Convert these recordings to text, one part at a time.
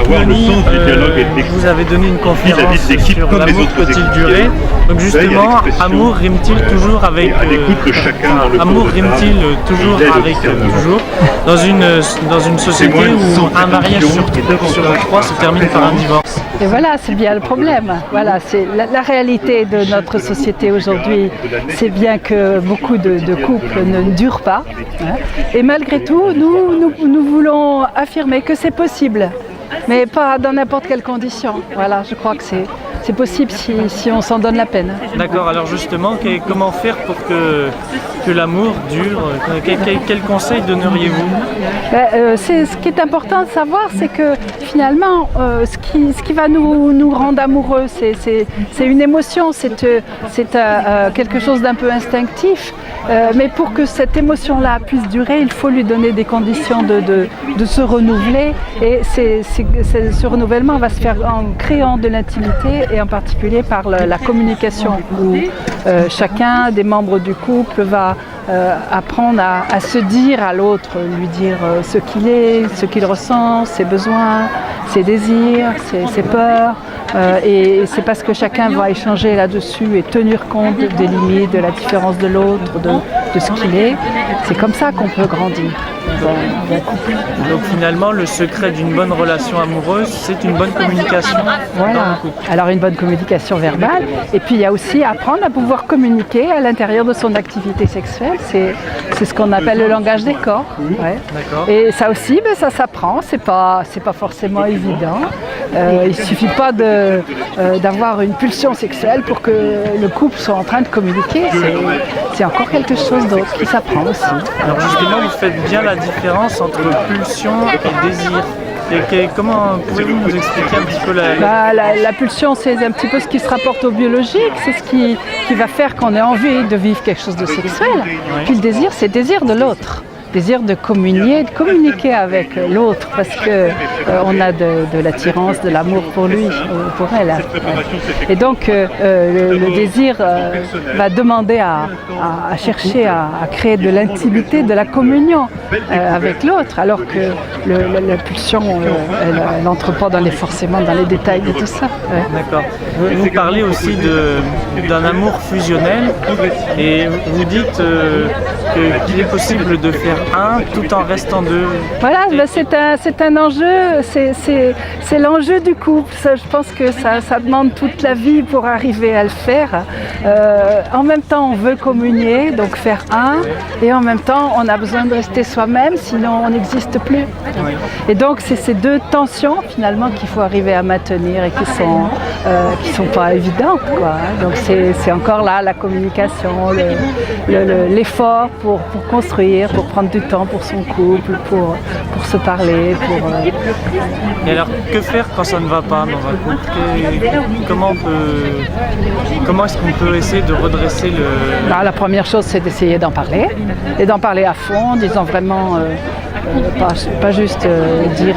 Moni, vous avez donné une conférence sur l'amour peut-il durer. Donc justement, amour rime-t-il toujours avec amour rime-t-il toujours avec toujours dans une société où un mariage sur trois se termine par un divorce. Et voilà, c'est bien le problème. Voilà, c'est la réalité de notre société aujourd'hui. C'est bien que beaucoup de couples ne durent pas. Hein. Et malgré tout, nous voulons affirmer que c'est possible, mais pas dans n'importe quelle condition. Voilà, je crois que c'est possible si on s'en donne la peine. D'accord, alors justement, comment faire pour que l'amour dure? Quel conseil donneriez-vous? Ce qui est important de savoir, c'est que finalement, ce qui va nous rendre amoureux, c'est une émotion, c'est quelque chose d'un peu instinctif. Mais pour que cette émotion-là puisse durer, il faut lui donner des conditions de se renouveler. Et ce renouvellement va se faire en créant de l'intimité et en particulier par la communication où chacun des membres du couple va apprendre à se dire à l'autre, lui dire ce qu'il est, ce qu'il ressent, ses besoins, ses désirs, ses peurs. Et c'est parce que chacun va échanger là-dessus et tenir compte des limites, de la différence de l'autre, de ce qu'il est. C'est comme ça qu'on peut grandir dans un couple. Donc finalement, le secret d'une bonne relation amoureuse, c'est une bonne communication dans le couple. Alors une bonne communication verbale, et puis il y a aussi apprendre à pouvoir communiquer à l'intérieur de son activité sexuelle. C'est ce qu'on appelle le langage des corps. Ouais. Et ça aussi, ça s'apprend, c'est pas forcément évident. Il suffit pas d'avoir une pulsion sexuelle pour que le couple soit en train de communiquer. C'est encore quelque chose d'autre qui s'apprend aussi. Alors justement, vous faites bien la différence entre pulsion et désir. Comment pouvez-vous nous expliquer un petit peu la pulsion, c'est un petit peu ce qui se rapporte au biologique, c'est ce qui va faire qu'on ait envie de vivre quelque chose de sexuel. Puis le désir, c'est le désir de l'autre. Désir de communiquer avec l'autre parce que on a de l'attirance, de l'amour pour lui ou pour elle. Et donc le désir va demander à chercher à créer de l'intimité, de la communion avec l'autre, alors que la pulsion, elle n'entre pas forcément dans les détails de tout ça. Ouais. D'accord. Vous parlez aussi d'un amour fusionnel et vous dites qu'il est possible de faire un tout en restant deux. Voilà, c'est un enjeu, c'est l'enjeu du couple. Ça, je pense que ça demande toute la vie pour arriver à le faire. En même temps, on veut communier, donc faire un, et en même temps, on a besoin de rester soi-même, sinon on n'existe plus. Oui. Et donc, c'est ces deux tensions finalement qu'il faut arriver à maintenir et qui sont pas évidentes, quoi. Donc, c'est encore là la communication, l'effort pour construire, pour prendre du temps pour son couple, pour se parler. Et alors, que faire quand ça ne va pas dans un couple? Comment est-ce qu'on peut essayer de redresser le... La première chose, c'est d'essayer d'en parler, et d'en parler à fond, en disant vraiment... pas juste dire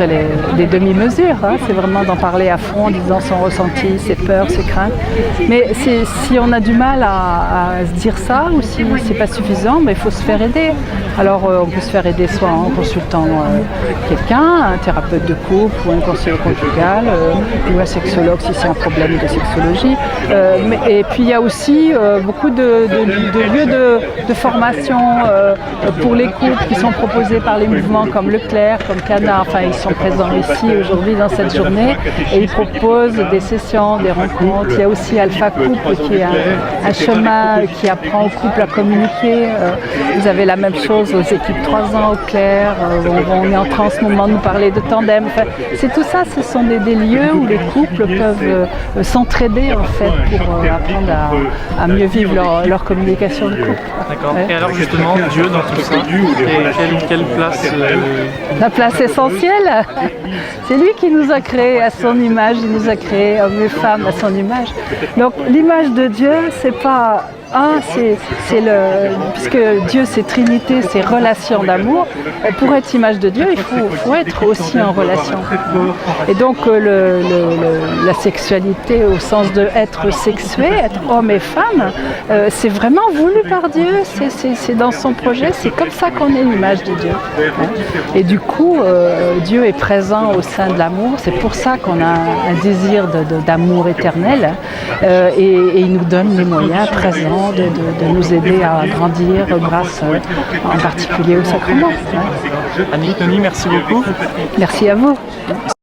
les demi-mesures, hein, c'est vraiment d'en parler à fond en disant son ressenti, ses peurs, ses craintes. Mais si on a du mal à se dire ça ou si c'est pas suffisant, il faut se faire aider. Alors on peut se faire aider soit en consultant quelqu'un, un thérapeute de couple ou un conseiller conjugal ou un sexologue si c'est un problème de sexologie. Et puis il y a aussi beaucoup de lieux de formation pour les couples qui sont proposés par les mouvements comme Leclerc, comme Cana, enfin ils sont présents ici aujourd'hui dans cette journée et ils proposent des sessions, des rencontres. Il y a aussi Alpha Couple qui est un chemin qui apprend aux couples à communiquer. Vous avez la même chose aux équipes 3 ans au Clair, on est en train en ce moment de nous parler de tandem. Enfin, c'est tout ça, ce sont des lieux où les couples peuvent s'entraider en fait pour apprendre à mieux vivre leur communication de couple. D'accord. Ouais. Et alors justement, Dieu dans tout ça, quelle place La place essentielle, c'est lui qui nous a créés à son image, il nous a créés hommes et femmes à son image. Donc l'image de Dieu, c'est pas puisque Dieu c'est Trinité, c'est relation d'amour, pour être image de Dieu, il faut être aussi en relation. Et donc la sexualité au sens de être sexué, être homme et femme, c'est vraiment voulu par Dieu, c'est dans son projet, c'est comme ça qu'on est l'image de Dieu. Et du coup, Dieu est présent au sein de l'amour, c'est pour ça qu'on a un désir d'amour éternel, et il nous donne les moyens présents de nous aider à grandir grâce en particulier au sacrement. Annick Noni, merci beaucoup. Merci à vous.